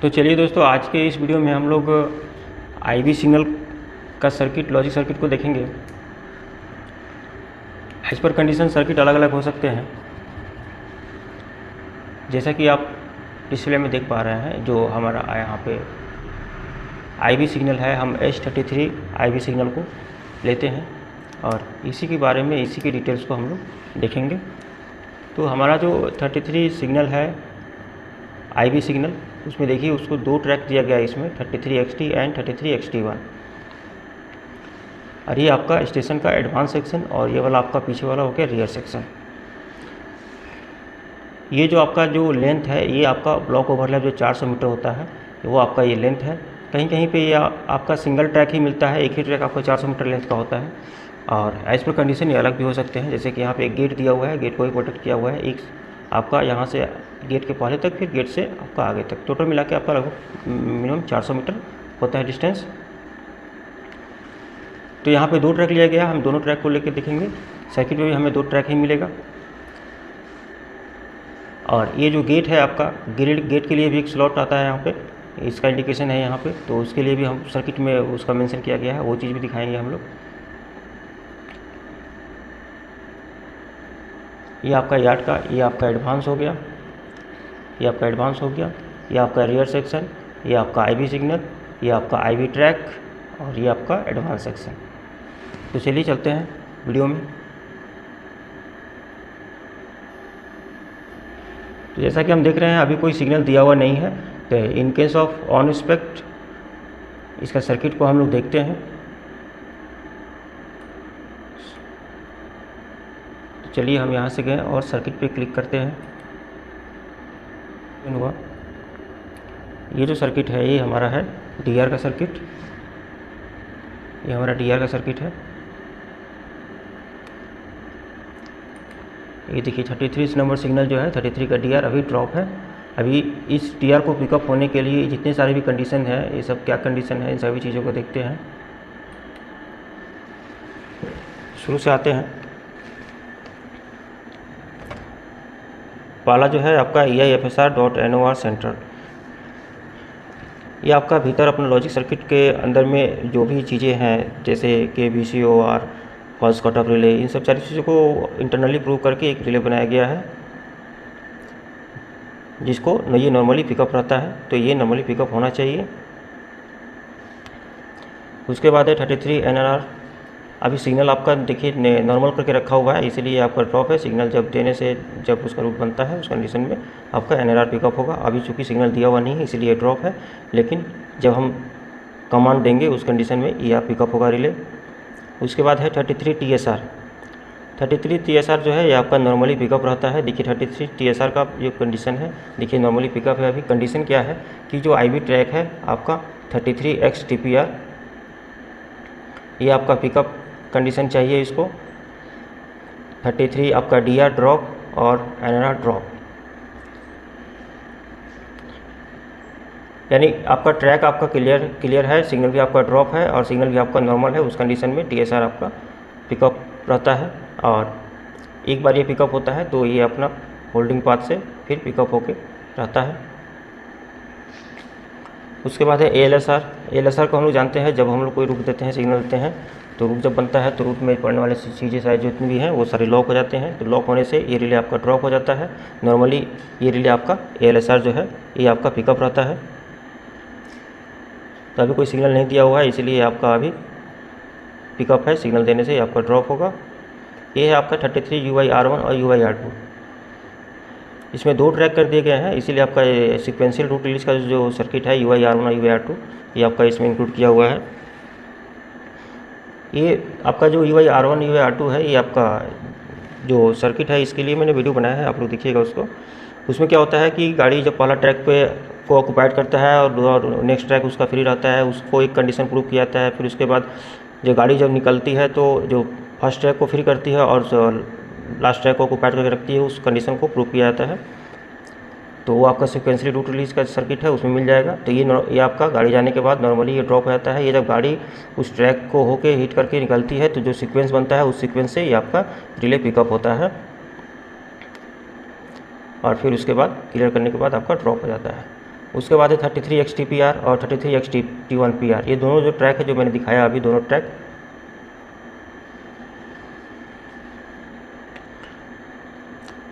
तो चलिए दोस्तों, आज के इस वीडियो में हम लोग आईवी सिग्नल का सर्किट, लॉजिक सर्किट को देखेंगे। एज पर कंडीशन सर्किट अलग अलग हो सकते हैं। जैसा कि आप डिस्प्ले में देख पा रहे हैं, जो हमारा यहाँ पे आईवी सिग्नल है, हम H33 आईवी सिग्नल को लेते हैं और इसी के बारे में, इसी की डिटेल्स को हम लोग देखेंगे। तो हमारा जो 33 सिग्नल है आईवी सिग्नल, उसमें देखिए उसको दो ट्रैक दिया गया है इसमें, 33XT एंड 33XT1। और ये आपका स्टेशन का एडवांस सेक्शन और ये वाला आपका पीछे वाला हो गया रियर सेक्शन। ये जो आपका जो लेंथ है, ये आपका ब्लॉक ओवरलैप जो 400 मीटर होता है, वो आपका ये लेंथ है। कहीं कहीं पे ये आपका सिंगल ट्रैक ही मिलता है, एक ही ट्रैक आपका 400 मीटर लेंथ का होता है। और एज पर कंडीशन ये अलग भी हो सकते हैं। जैसे कि यहाँ पे एक गेट दिया हुआ है, गेट को भी प्रोटेक्ट किया हुआ है, एक आपका यहाँ से गेट के पहले तक, फिर गेट से आपका आगे तक, टोटल मिला के आपका लगभग मिनिमम 400 मीटर होता है डिस्टेंस। तो यहाँ पे दो ट्रैक लिया गया, हम दोनों ट्रैक को लेकर देखेंगे। सर्किट में भी हमें दो ट्रैक ही मिलेगा। और ये जो गेट है आपका, गेट के लिए भी एक स्लॉट आता है यहाँ पे, इसका इंडिकेशन है यहाँ पे, तो उसके लिए भी हम सर्किट में उसका मेंशन किया गया है, वो चीज़ भी दिखाएंगे हम लोग। ये आपका यार्ड का, ये आपका एडवांस हो गया, ये आपका एडवांस हो गया, ये आपका रियर सेक्शन, ये आपका आईवी सिग्नल, ये आपका आईवी ट्रैक और ये आपका एडवांस सेक्शन। तो चलिए चलते हैं वीडियो में। तो जैसा कि हम देख रहे हैं, अभी कोई सिग्नल दिया हुआ नहीं है। तो in case of on inspect इसका सर्किट को हम लोग देखते हैं। तो चलिए हम यहाँ से गए और सर्किट पे क्लिक करते हैं। हुआ ये जो सर्किट है, ये हमारा है डीआर का सर्किट, ये हमारा डीआर का सर्किट है। ये देखिए 33 नंबर सिग्नल जो है, 33 का डीआर अभी ड्रॉप है। अभी इस डीआर को पिकअप होने के लिए जितने सारे भी कंडीशन है, ये सब क्या कंडीशन है, इन सभी चीज़ों को देखते हैं। शुरू से आते हैं। पहला जो है आपका EIFSR.NOR सेंटर। ये आपका भीतर अपना लॉजिक सर्किट के अंदर में जो भी चीज़ें हैं, जैसे कि VCOR, false cut off relay, इन सब सारी चीज़ों को इंटरनली प्रूव करके एक रिले बनाया गया है, जिसको ये नॉर्मली पिकअप रहता है। तो ये नॉर्मली पिकअप होना चाहिए। उसके बाद है 33 NRR। अभी सिग्नल आपका देखिए नॉर्मल करके रखा हुआ है, इसीलिए आपका ड्रॉप है। सिग्नल जब देने से, जब उसका रूट बनता है, उस कंडीशन में आपका NRR पिकअप होगा। अभी चूँकि सिग्नल दिया हुआ नहीं है, इसीलिए ड्रॉप है, लेकिन जब हम कमांड देंगे उस कंडीशन में ये पिकअप होगा रिले। उसके बाद है 33 TSR। 33 TSR जो है, ये आपका नॉर्मली पिकअप रहता है। देखिए 33 TSR का जो कंडीशन है, देखिए नॉर्मली पिकअप है। अभी कंडीशन क्या है कि जो आईवी ट्रैक है आपका 33X TPR, ये आपका पिकअप कंडीशन चाहिए इसको। 33 आपका डीआर ड्रॉप और NRR ड्रॉप, यानी आपका ट्रैक आपका क्लियर है, सिग्नल भी आपका ड्रॉप है और सिग्नल भी आपका नॉर्मल है। उस कंडीशन में TSR आपका पिकअप रहता है। और एक बार ये पिकअप होता है तो ये अपना होल्डिंग पाथ से फिर पिकअप होके रहता है। उसके बाद है ALSR। ALSR को हम लोग जानते हैं, जब हम लोग कोई रुक देते हैं, सिग्नल देते हैं, तो रूट जब बनता है तो रूट में पड़ने वाले चीज़ें सारी जितनी भी हैं वो सारे लॉक हो जाते हैं। तो लॉक होने से ये रिले आपका ड्रॉप हो जाता है। नॉर्मली ये रिले आपका ALSR जो है, ये आपका पिकअप रहता है। तो अभी कोई सिग्नल नहीं दिया हुआ है, इसीलिए आपका अभी पिकअप है। सिग्नल देने से आपका ड्रॉप होगा। ये है आपका 33 UIR1 और UIR2। इसमें दो ट्रैक कर दिए गए हैं, इसीलिए आपका सिक्वेंशियल रूट रिलीज का जो सर्किट है UIR1 और UIR2, ये आपका इसमें इंक्लूड किया हुआ है। ये आपका जो UIR1 UIR2 है, ये आपका जो सर्किट है, इसके लिए मैंने वीडियो बनाया है, आप लोग देखिएगा उसको। उसमें क्या होता है कि गाड़ी जब पहला ट्रैक पे को ऑक्यूपाइड करता है और नेक्स्ट ट्रैक उसका फ्री रहता है, उसको एक कंडीशन प्रूव किया जाता है। फिर उसके बाद जो गाड़ी जब निकलती है तो जो फर्स्ट ट्रैक को फ्री करती है और लास्ट ट्रैक को ऑक्यूपाइड करके रखती है, उस कंडीशन को प्रूव किया जाता है। तो वो आपका सिक्वेंशियल रूट रिलीज का सर्किट है, उसमें मिल जाएगा। तो ये आपका गाड़ी जाने के बाद नॉर्मली ये ड्रॉप हो जाता है। ये जब गाड़ी उस ट्रैक को होके हिट करके निकलती है, तो जो सीक्वेंस बनता है, उस सीक्वेंस से ये आपका रिले पिकअप होता है और फिर उसके बाद क्लियर करने के बाद आपका ड्रॉप हो जाता है। उसके बाद है 33 XTPR और 33 XT1PR। ये दोनों जो ट्रैक है जो मैंने दिखाया अभी, दोनों ट्रैक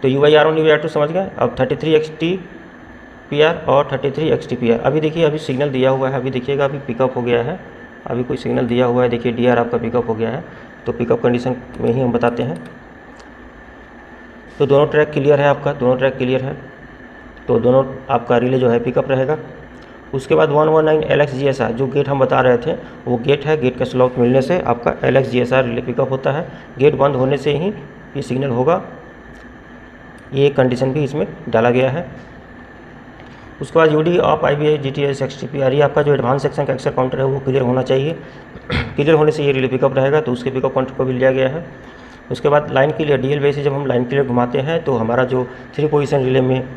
तो UIR1 UIR2 समझ गए। अब 33 XTPR और 33 XTPR। अभी देखिए अभी सिग्नल दिया हुआ है, अभी देखिएगा अभी पिकअप हो गया है, अभी कोई सिग्नल दिया हुआ है, देखिए DR आपका पिकअप हो गया है। तो पिकअप कंडीशन में ही हम बताते हैं। तो दोनों ट्रैक क्लियर है आपका, दोनों ट्रैक क्लियर है, तो दोनों आपका रिले जो है पिकअप रहेगा। उसके बाद 119 LXGSR जो गेट हम बता रहे थे वो गेट है, गेट का स्लॉट मिलने से आपका LXGSR रिले पिकअप होता है। गेट बंद होने से ही ये सिग्नल होगा, ये कंडीशन भी इसमें डाला गया है। उसके बाद UD of IBI GTS XTPR, ये आपका जो एडवांस सेक्शन का एक्सेस काउंटर है वो क्लियर होना चाहिए। क्लियर होने से ये रिले पिकअप रहेगा, तो उसके पिकअप काउंटर को भी लिया गया है। उसके बाद लाइन क्लियर, DL बेस से जब हम लाइन क्लियर घुमाते हैं तो हमारा जो 3 पोजीशन रिले में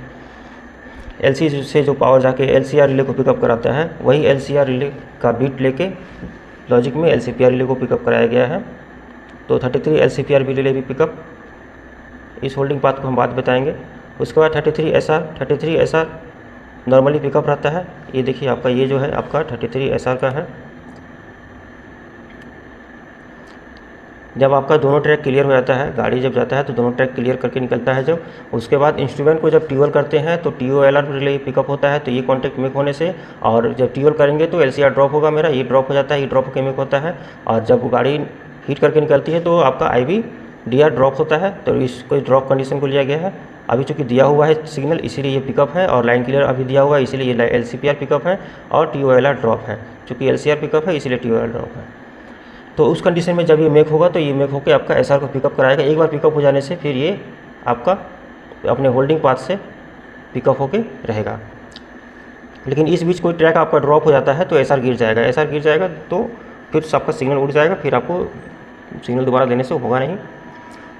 LC से जो पावर जाके LCR रिले को पिकअप कराता है, वही LCR रिले का बीट लेके लॉजिक में LCPR रिले को पिकअप कराया गया है। तो 33 LCPR भी रिले भी पिकअप, इस होल्डिंग पाथ को हम बाद बताएंगे। उसके बाद 33 SR नॉर्मली पिकअप रहता है। ये देखिए आपका ये जो है आपका 33 SR का है। जब आपका दोनों ट्रैक क्लियर हो जाता है, गाड़ी जब जाता है तो दोनों ट्रैक क्लियर करके निकलता है जब, उसके बाद इंस्ट्रूमेंट को जब ट्यूअल करते हैं तो TOLR रिले पिकअप होता है। तो ये कॉन्टैक्ट मेक होने से, और जब ट्यूअल करेंगे तो LCR ड्रॉप होगा मेरा, ये ड्रॉप हो जाता है, ये ड्रॉप होकर मेक होता है। और जब गाड़ी हीट करके निकलती है तो आपका IB DR ड्रॉप होता है, तो इसको ड्रॉप कंडीशन को लिया गया है। अभी चूँकि दिया हुआ है सिग्नल इसीलिए ये पिकअप है, और लाइन क्लियर अभी दिया हुआ है इसीलिए ये LCPR पिकअप है, और TOLR ड्रॉप है। चूँकि LCR पिकअप है इसीलिए TOLR ड्रॉप है। तो उस कंडीशन में जब ये मेक होगा तो ये मेक होकर आपका SR को पिकअप कराएगा। एक बार पिकअप हो जाने से फिर ये आपका अपने होल्डिंग पाथ से पिकअप होके रहेगा। लेकिन इस बीच कोई ट्रैक आपका ड्रॉप हो जाता है तो SR गिर जाएगा, SR गिर जाएगा तो फिर आपका सिग्नल उड़ जाएगा, फिर आपको सिग्नल दोबारा देने से होगा नहीं।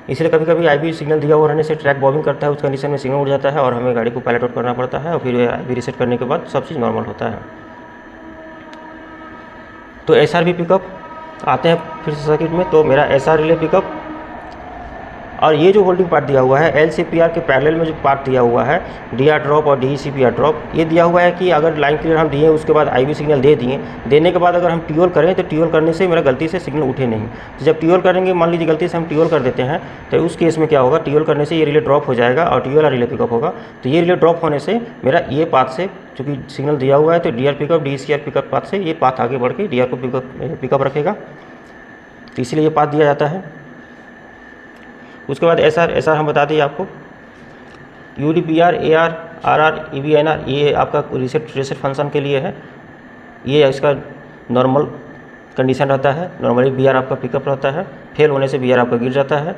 इसलिए कभी कभी IB सिग्नल दिया हुआ रहने से ट्रैक बॉबिंग करता है, उस कंडीशन में सिग्नल उड़ जाता है और हमें गाड़ी को पायलट आउट करना पड़ता है, और फिर IB रीसेट करने के बाद सब चीज़ नॉर्मल होता है। तो SR भी पिकअप आते हैं फिर से सर्किट में। तो मेरा SR रिले पिकअप, और ये जो होल्डिंग पार्ट दिया हुआ है LCPR के पैरेलल में जो पार्ट दिया हुआ है DR ड्रॉप और DECPR ड्रॉप, ये दिया हुआ है कि अगर लाइन क्लियर हम दिए उसके बाद IB सिग्नल दे दिए, देने के बाद अगर हम ट्यूअल करें तो ट्यूअल करने से मेरा गलती से सिग्नल उठे नहीं। तो जब ट्यूअल करेंगे, मान लीजिए गलती से हम ट्यूअल कर देते हैं, तो उस केस में क्या होगा, ट्यूअल करने से ये रिले ड्रॉप हो जाएगा और TOLR रिले पिकअप होगा। तो ये रिले ड्रॉप होने से मेरा ये पाथ से, चूँकि सिग्नल दिया हुआ है तो DR pickup DCR pickup path से ये पाथ आगे बढ़ के DR को पिकअप रखेगा, तो इसीलिए ये पाथ दिया जाता है। उसके बाद SR हम बता दिए आपको। UD PR AR RR EBNR ये आपका रीसेट फंक्शन के लिए है, ये इसका नॉर्मल कंडीशन रहता है। नॉर्मली BR आपका पिकअप रहता है, फेल होने से BR आपका गिर जाता है।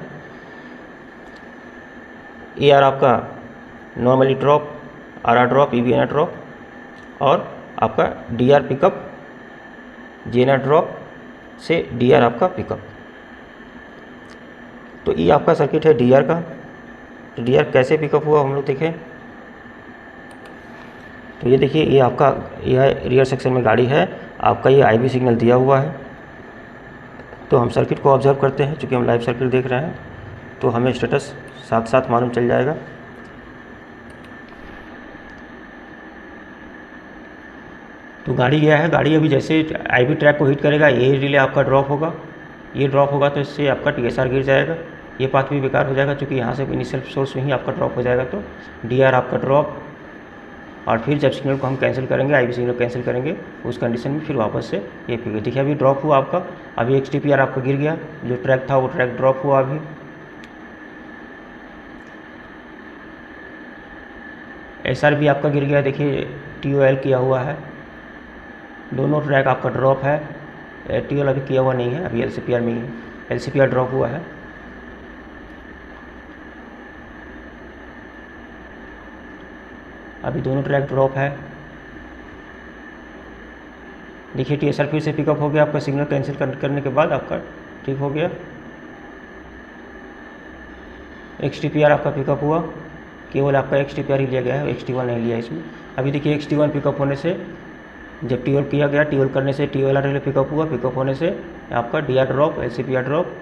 AR आपका normally drop, RR drop, EBNR drop, और आपका DR पिकअप, GNR ड्रॉप से DR आपका पिकअप। तो ये आपका सर्किट है DR का। तो DR कैसे पिकअप हुआ हम लोग देखें। तो ये देखिए ये आपका यह रियर सेक्शन में गाड़ी है, आपका ये IB सिग्नल दिया हुआ है। तो हम सर्किट को ऑब्जर्व करते हैं, चूँकि हम लाइव सर्किट देख रहे हैं तो हमें स्टेटस साथ साथ मालूम चल जाएगा। तो गाड़ी गया है, गाड़ी अभी जैसे IB ट्रैक को हिट करेगा ये रिले आपका ड्रॉप होगा, ये ड्रॉप होगा तो इससे आपका TSR गिर जाएगा, ये पाथ भी बेकार हो जाएगा, क्योंकि यहाँ से इनिशियल सोर्स में ही आपका ड्रॉप हो जाएगा। तो DR आपका ड्रॉप, और फिर जब सिग्नल को हम कैंसिल करेंगे, IB सिग्नल कैंसिल करेंगे, उस कंडीशन में फिर वापस से ये फिर देखिए अभी ड्रॉप हुआ आपका, अभी XTPR आपका गिर गया, जो ट्रैक था वो ट्रैक ड्रॉप हुआ। अभी SR भी आपका गिर गया, देखिए TOL किया हुआ है, दोनों ट्रैक आपका ड्रॉप है। TOL अभी किया हुआ नहीं है, अभी LCPR में ही है, LCPR ड्रॉप हुआ है। अभी दोनों ट्रैक ड्रॉप है। देखिए TSR फिर से पिकअप हो गया, आपका सिग्नल कैंसिल करने के बाद आपका ठीक हो गया। XTPR आपका पिकअप हुआ, केवल आपका XTPR ही लिया गया है, XT1 नहीं लिया इसमें। अभी देखिए XT1 पिकअप होने से, जब ट्यूअल किया गया, ट्यूअल करने से TOLR रिले पिकअप हुआ, पिकअप होने से आपका DR ड्रॉप, LCPR ड्रॉप,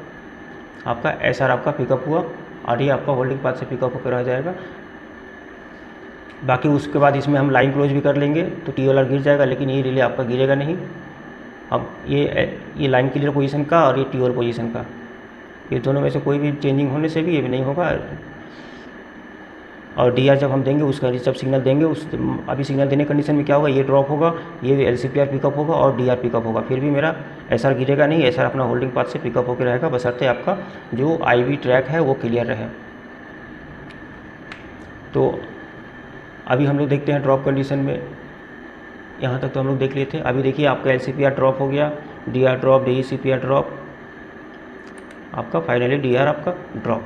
आपका SR आपका पिकअप हुआ, और ये आपका होल्डिंग पाथ से पिकअप होकर रह जाएगा। बाकी उसके बाद इसमें हम लाइन क्लोज भी कर लेंगे तो TOLR गिर जाएगा, लेकिन ये रिले आपका गिरेगा नहीं। अब ये लाइन क्लियर पोजीशन का और ये TOL पोजीशन का, ये दोनों में से कोई भी चेंजिंग होने से भी ये भी नहीं होगा। और DR जब हम देंगे उसका जब सिग्नल देंगे अभी सिग्नल देने कंडीशन में क्या होगा, ये ड्रॉप होगा, ये LCPR पिकअप होगा और DR पिकअप होगा, फिर भी मेरा SR गिरेगा नहीं। SR अपना होल्डिंग पाथ से पिकअप होकर रहेगा, बशर्ते आपका जो IV ट्रैक है वो क्लियर रहे। तो अभी हम लोग देखते हैं ड्रॉप कंडीशन में, यहाँ तक तो हम लोग देख लिए थे। अभी देखिए आपका LCPR ड्रॉप हो गया, DR ड्रॉप, DECPR ड्रॉप, आपका फाइनली DR आपका ड्रॉप।